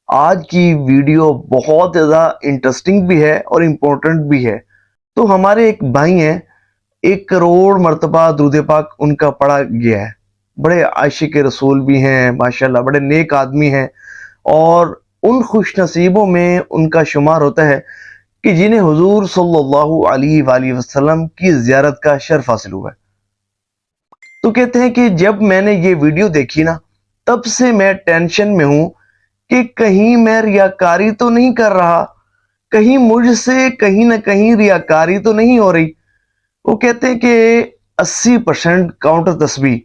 آج کی ویڈیو بہت زیادہ انٹرسٹنگ بھی ہے اور امپورٹنٹ بھی ہے۔ تو ہمارے ایک بھائی ہیں، 1 کروڑ مرتبہ درود پاک ان کا پڑھا گیا ہے۔ بڑے عاشق رسول بھی ہیں ماشاءاللہ، بڑے نیک آدمی ہیں، اور ان خوش نصیبوں میں ان کا شمار ہوتا ہے کہ جنہیں حضور صلی اللہ علیہ وآلہ وسلم کی زیارت کا شرف حاصل ہوا ہے۔ تو کہتے ہیں کہ جب میں نے یہ ویڈیو دیکھی نا، تب سے میں ٹینشن میں ہوں کہ کہیں میں ریاکاری تو نہیں کر رہا، کہیں مجھ سے کہیں نہ کہیں ریاکاری تو نہیں ہو رہی۔ وہ کہتے ہیں کہ 80% کاؤنٹر تسبیح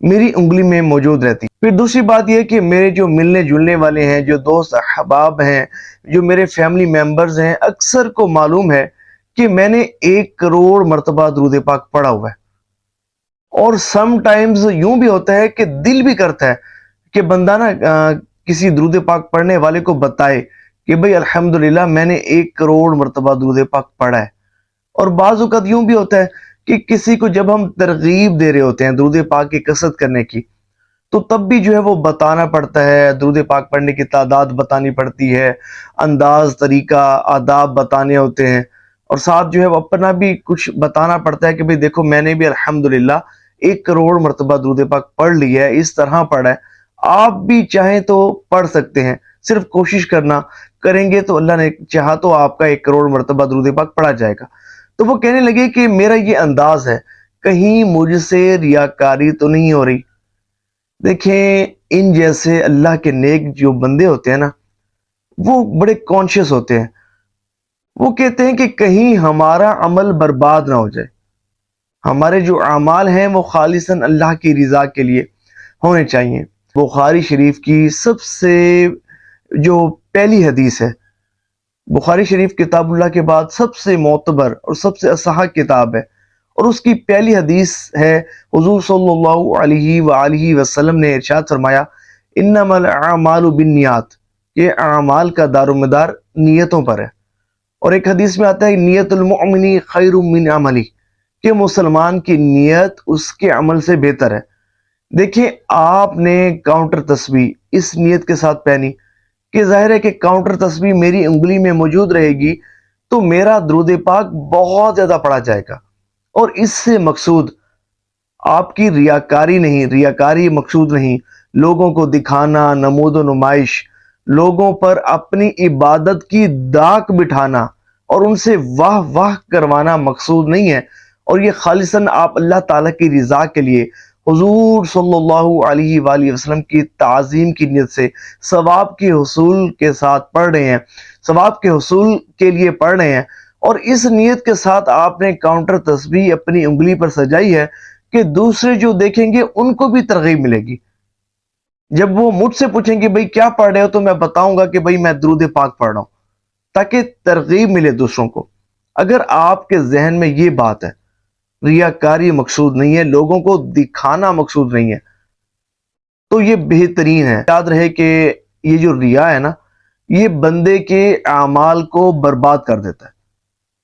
میری انگلی میں موجود رہتی۔ پھر دوسری بات یہ کہ میرے جو ملنے جلنے والے ہیں، جو دوست احباب ہیں، جو میرے فیملی ممبرز ہیں، اکثر کو معلوم ہے کہ میں نے 1 کروڑ مرتبہ درود پاک پڑھا ہوا ہے۔ اور سم ٹائمز یوں بھی ہوتا ہے کہ دل بھی کرتا ہے کہ بندہ نا کسی درود پاک پڑھنے والے کو بتائے کہ بھئی الحمدللہ میں نے 1 کروڑ مرتبہ درود پاک پڑھا ہے۔ اور بعض اوقات یوں بھی ہوتا ہے کہ کسی کو جب ہم ترغیب دے رہے ہوتے ہیں درود پاک کی کثرت کرنے کی، تو تب بھی جو ہے وہ بتانا پڑتا ہے، درود پاک پڑھنے کی تعداد بتانی پڑتی ہے، انداز، طریقہ، آداب بتانے ہوتے ہیں، اور ساتھ جو ہے وہ اپنا بھی کچھ بتانا پڑتا ہے کہ بھئی دیکھو میں نے بھی الحمدللہ 1 کروڑ مرتبہ درود پاک پڑھ لیا ہے، اس طرح پڑھا ہے۔ آپ بھی چاہیں تو پڑھ سکتے ہیں، صرف کوشش کریں گے تو اللہ نے چاہا تو آپ کا 1 کروڑ مرتبہ درود پاک پڑھا جائے گا۔ تو وہ کہنے لگے کہ میرا یہ انداز ہے، کہیں مجھ سے ریاکاری تو نہیں ہو رہی۔ دیکھیں، ان جیسے اللہ کے نیک جو بندے ہوتے ہیں نا، وہ بڑے کانشیس ہوتے ہیں۔ وہ کہتے ہیں کہ کہیں ہمارا عمل برباد نہ ہو جائے، ہمارے جو اعمال ہیں وہ خالصاً اللہ کی رضا کے لیے ہونے چاہیے۔ بخاری شریف کی سب سے جو پہلی حدیث ہے، بخاری شریف کتاب اللہ کے بعد سب سے معتبر اور سب سے اصح کتاب ہے، اور اس کی پہلی حدیث ہے، حضور صلی اللہ علیہ وآلہ وسلم نے ارشاد فرمایا، انما الاعمال بالنیات، یہ اعمال کا دار و مدار نیتوں پر ہے۔ اور ایک حدیث میں آتا ہے، نیت المؤمن خیر من عملی، کہ مسلمان کی نیت اس کے عمل سے بہتر ہے۔ دیکھیں، آپ نے کاؤنٹر تسبیح اس نیت کے ساتھ پہنی کہ ظاہر ہے کہ کاؤنٹر تسبیح میری انگلی میں موجود رہے گی تو میرا درود پاک بہت زیادہ پڑھا جائے گا، اور اس سے مقصود آپ کی ریاکاری نہیں، ریاکاری مقصود نہیں، لوگوں کو دکھانا، نمود و نمائش، لوگوں پر اپنی عبادت کی داغ بٹھانا اور ان سے واہ واہ کروانا مقصود نہیں ہے، اور یہ خالصاً آپ اللہ تعالیٰ کی رضا کے لیے، حضور صلی اللہ علیہ وآلہ وسلم کی تعظیم کی نیت سے ثواب کے حصول کے ساتھ پڑھ رہے ہیں، ثواب کے حصول کے لیے پڑھ رہے ہیں، اور اس نیت کے ساتھ آپ نے کاؤنٹر تسبیح اپنی انگلی پر سجائی ہے کہ دوسرے جو دیکھیں گے ان کو بھی ترغیب ملے گی۔ جب وہ مجھ سے پوچھیں گے بھئی کیا پڑھ رہے ہو، تو میں بتاؤں گا کہ بھئی میں درود پاک پڑھ رہا ہوں، تاکہ ترغیب ملے دوسروں کو۔ اگر آپ کے ذہن میں یہ بات ہے، ریاکاری مقصود نہیں ہے، لوگوں کو دکھانا مقصود نہیں ہے، تو یہ بہترین ہے۔ یاد رہے کہ یہ جو ریا ہے نا، یہ بندے کے اعمال کو برباد کر دیتا ہے،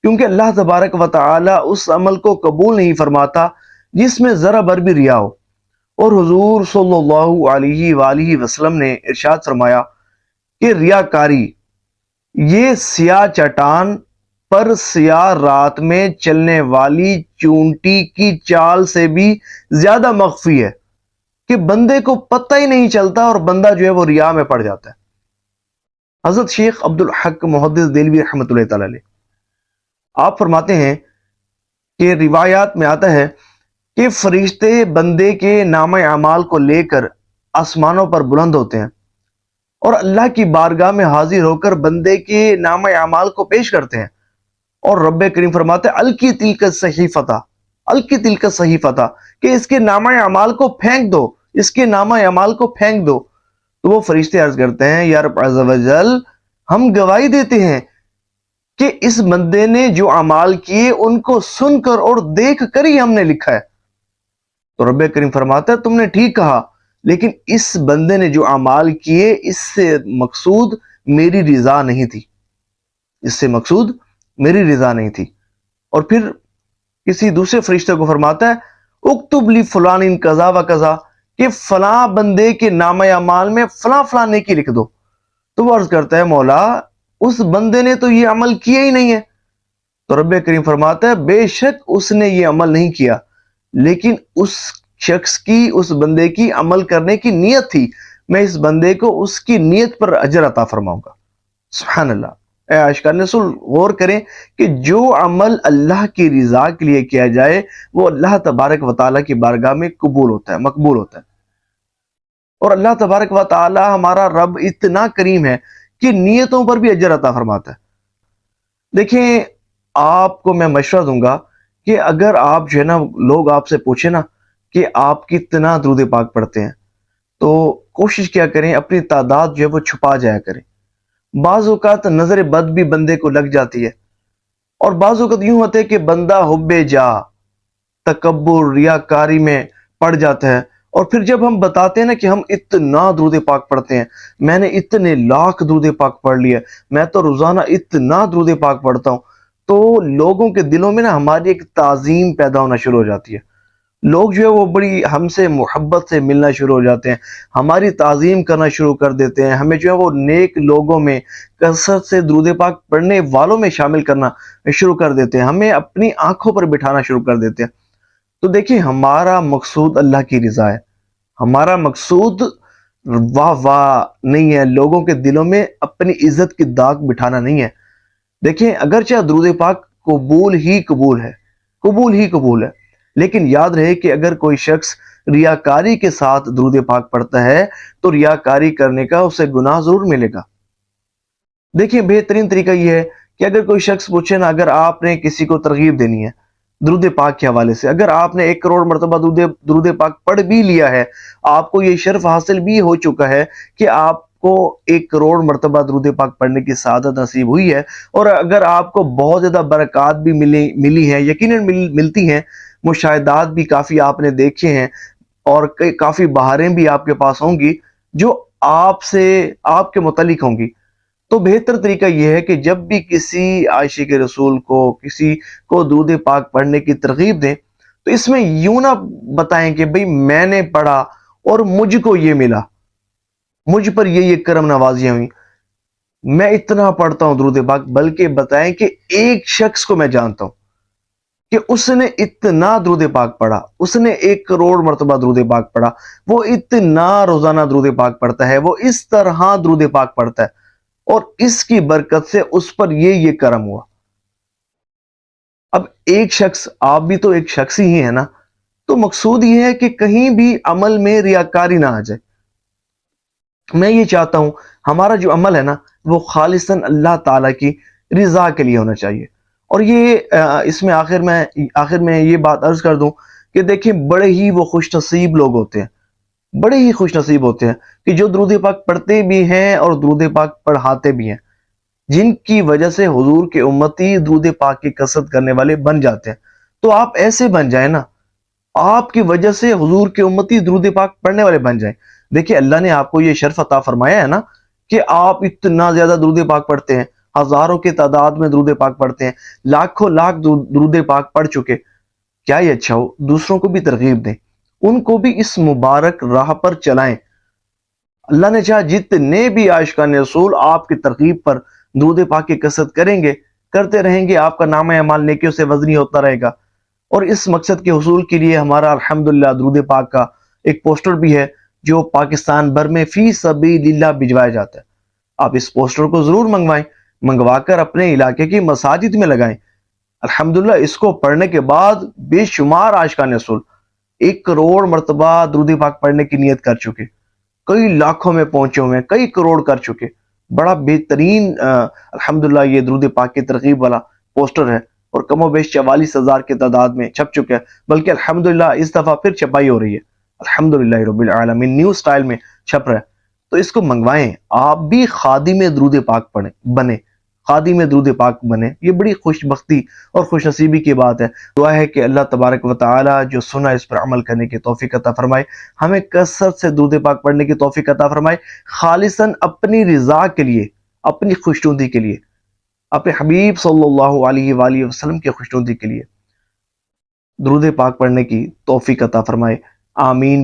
کیونکہ اللہ تبارک و تعالی اس عمل کو قبول نہیں فرماتا جس میں ذرا بر بھی ریا ہو۔ اور حضور صلی اللہ علیہ وآلہ وسلم نے ارشاد فرمایا کہ ریاکاری یہ سیاہ چٹان پر سیاہ رات میں چلنے والی چونٹی کی چال سے بھی زیادہ مخفی ہے، کہ بندے کو پتہ ہی نہیں چلتا اور بندہ جو ہے وہ ریا میں پڑ جاتا ہے۔ حضرت شیخ عبدالحق محدث دہلوی رحمۃ اللہ تعالی علیہ آپ فرماتے ہیں کہ روایات میں آتا ہے کہ فرشتے بندے کے نام اعمال کو لے کر آسمانوں پر بلند ہوتے ہیں، اور اللہ کی بارگاہ میں حاضر ہو کر بندے کے نام اعمال کو پیش کرتے ہیں، اور رب کریم فرماتے ہیں القی تلک الصحیفۃ، القی تلک الصحیفۃ، کہ اس کے نام اعمال کو پھینک دو، اس کے نام اعمال کو پھینک دو۔ تو وہ فرشتے عرض کرتے ہیں، یا رب عز و جل، ہم گواہی دیتے ہیں کہ اس بندے نے جو اعمال کیے ان کو سن کر اور دیکھ کر ہی ہم نے لکھا ہے۔ تو رب کریم فرماتا ہے تم نے ٹھیک کہا، لیکن اس بندے نے جو اعمال کیے اس سے مقصود میری رضا نہیں تھی، اس سے مقصود میری رضا نہیں تھی۔ اور پھر کسی دوسرے فرشتے کو فرماتا ہے اکتب لی فلان کذا و کذا، کہ فلاں بندے کے نام اعمال میں فلاں فلاں نیکی لکھ دو۔ تو وہ عرض کرتا ہے مولا اس بندے نے تو یہ عمل کیا ہی نہیں ہے. تو رب کریم فرماتا ہے بے شک اس نے یہ عمل نہیں کیا، لیکن اس شخص کی، اس بندے کی عمل کرنے کی نیت تھی، میں اس بندے کو اس کی نیت پر اجر عطا فرماؤں گا. سبحان اللہ. اے عاشقان رسول غور کریں کہ جو عمل اللہ کی رضا کے لیے کیا جائے وہ اللہ تبارک و تعالیٰ کی بارگاہ میں قبول ہوتا ہے، مقبول ہوتا ہے. اور اللہ تبارک و تعالیٰ ہمارا رب اتنا کریم ہے کہ نیتوں پر بھی اجر عطا فرماتا ہے. دیکھیں آپ کو میں مشورہ دوں گا کہ اگر آپ جو ہے نا، لوگ آپ سے پوچھیں نا کہ آپ کتنا درود پاک پڑھتے ہیں، تو کوشش کیا کریں اپنی تعداد جو ہے وہ چھپا جایا کریں. بعض اوقات نظر بد بھی بندے کو لگ جاتی ہے، اور بعض اوقات یوں ہوتے کہ بندہ حب جا، تکبر، ریاکاری میں پڑ جاتا ہے. اور پھر جب ہم بتاتے ہیں نا کہ ہم اتنا درود پاک پڑھتے ہیں، میں نے اتنے لاکھ درود پاک پڑھ لیے، میں تو روزانہ اتنا درود پاک پڑھتا ہوں، تو لوگوں کے دلوں میں نا ہماری ایک تعظیم پیدا ہونا شروع ہو جاتی ہے. لوگ جو ہے وہ بڑی ہم سے محبت سے ملنا شروع ہو جاتے ہیں، ہماری تعظیم کرنا شروع کر دیتے ہیں، ہمیں جو ہے وہ نیک لوگوں میں، کثرت سے درود پاک پڑھنے والوں میں شامل کرنا شروع کر دیتے ہیں، ہمیں اپنی آنکھوں پر بٹھانا شروع کر دیتے ہیں. تو دیکھیں ہمارا مقصود اللہ کی رضا ہے، ہمارا مقصود واہ واہ نہیں ہے، لوگوں کے دلوں میں اپنی عزت کی داغ بٹھانا نہیں ہے. دیکھیں اگرچہ درود پاک قبول ہی قبول ہے، قبول ہی قبول ہے، لیکن یاد رہے کہ اگر کوئی شخص ریاکاری کے ساتھ درود پاک پڑھتا ہے تو ریاکاری کرنے کا اسے گناہ ضرور ملے گا. دیکھیں بہترین طریقہ یہ ہے کہ اگر کوئی شخص پوچھے نا، اگر آپ نے کسی کو ترغیب دینی ہے درود پاک کے حوالے سے، اگر آپ نے 1 کروڑ مرتبہ درود پاک پڑھ بھی لیا ہے، آپ کو یہ شرف حاصل بھی ہو چکا ہے کہ آپ کو 1 کروڑ مرتبہ درود پاک پڑھنے کی سعادت نصیب ہوئی ہے، اور اگر آپ کو بہت زیادہ برکات بھی ملی ہیں، یقیناً ملتی ہیں، مشاہدات بھی کافی آپ نے دیکھے ہیں، اور کافی بہاریں بھی آپ کے پاس ہوں گی جو آپ کے متعلق ہوں گی. تو بہتر طریقہ یہ ہے کہ جب بھی کسی عاشق رسول کو، کسی کو درود پاک پڑھنے کی ترغیب دیں تو اس میں یوں نہ بتائیں کہ بھئی میں نے پڑھا اور مجھ کو یہ ملا، مجھ پر یہ کرم نوازیاں ہوئیں، میں اتنا پڑھتا ہوں درود پاک، بلکہ بتائیں کہ ایک شخص کو میں جانتا ہوں کہ اس نے اتنا درود پاک پڑھا، اس نے 1 کروڑ مرتبہ درود پاک پڑھا، وہ اتنا روزانہ درود پاک پڑھتا ہے، وہ اس طرح درود پاک پڑھتا ہے، اور اس کی برکت سے اس پر یہ کرم ہوا. اب ایک شخص، آپ بھی تو ایک شخص ہی ہے نا، تو مقصود یہ ہے کہ کہیں بھی عمل میں ریاکاری نہ آ جائے. میں یہ چاہتا ہوں ہمارا جو عمل ہے نا وہ خالصاً اللہ تعالیٰ کی رضا کے لیے ہونا چاہیے. اور یہ اس میں آخر میں یہ بات عرض کر دوں کہ دیکھیں بڑے ہی وہ خوش نصیب لوگ ہوتے ہیں، بڑے ہی خوش نصیب ہوتے ہیں کہ جو درود پاک پڑھتے بھی ہیں اور درود پاک پڑھاتے بھی ہیں، جن کی وجہ سے حضور کے امتی درود پاک کی کثرت کرنے والے بن جاتے ہیں. تو آپ ایسے بن جائیں نا، آپ کی وجہ سے حضور کے امتی درود پاک پڑھنے والے بن جائیں. دیکھیں اللہ نے آپ کو یہ شرف عطا فرمایا ہے نا کہ آپ اتنا زیادہ درود پاک پڑھتے ہیں، ہزاروں کی تعداد میں درود پاک پڑھتے ہیں، لاکھوں لاکھ درود پاک پڑھ چکے. کیا یہ اچھا ہو، دوسروں کو بھی ترغیب دیں، ان کو بھی اس مبارک راہ پر چلائیں. اللہ نے چاہا جتنے بھی عاشقان رسول آپ کی ترغیب پر درود پاک کی کثرت کریں گے، کرتے رہیں گے، آپ کا نامہ اعمال نیکیوں سے وزنی ہوتا رہے گا. اور اس مقصد کے حصول کے لیے ہمارا الحمدللہ درود پاک کا ایک پوسٹر بھی ہے جو پاکستان بھر میں فی سبیل اللہ بھجوایا جاتا ہے. آپ اس پوسٹر کو ضرور منگوا کر اپنے علاقے کی مساجد میں لگائیں. الحمدللہ اس کو پڑھنے کے بعد بے شمار عاشقان رسول 1 کروڑ مرتبہ درود پاک پڑھنے کی نیت کر چکے، کئی لاکھوں میں پہنچے ہوئے ہیں، کئی کروڑ کر چکے. بڑا بہترین الحمدللہ یہ درود پاک کی ترغیب والا پوسٹر ہے، اور کم و بیش 44,000 کی تعداد میں چھپ چکا ہے، بلکہ الحمدللہ اس دفعہ پھر چھپائی ہو رہی ہے. الحمدللہ رب العالمین نیو سٹائل میں چھپ رہا ہے. تو اس کو منگوائیں، آپ بھی خادم درود پاک بنے، خادم درود پاک بنے. یہ بڑی خوش بختی اور خوش نصیبی کی بات ہے. دعا ہے کہ اللہ تبارک و تعالی جو سنا اس پر عمل کرنے کی توفیق عطا فرمائے، ہمیں کثرت سے درود پاک پڑھنے کی توفیق عطا فرمائے، خالصاً اپنی رضا کے لیے، اپنی خوشنودی کے لیے، اپنے حبیب صلی اللہ علیہ وآلہ وسلم کی خوشنودی کے لیے درود پاک پڑھنے کی توفیق عطا فرمائے. آمین.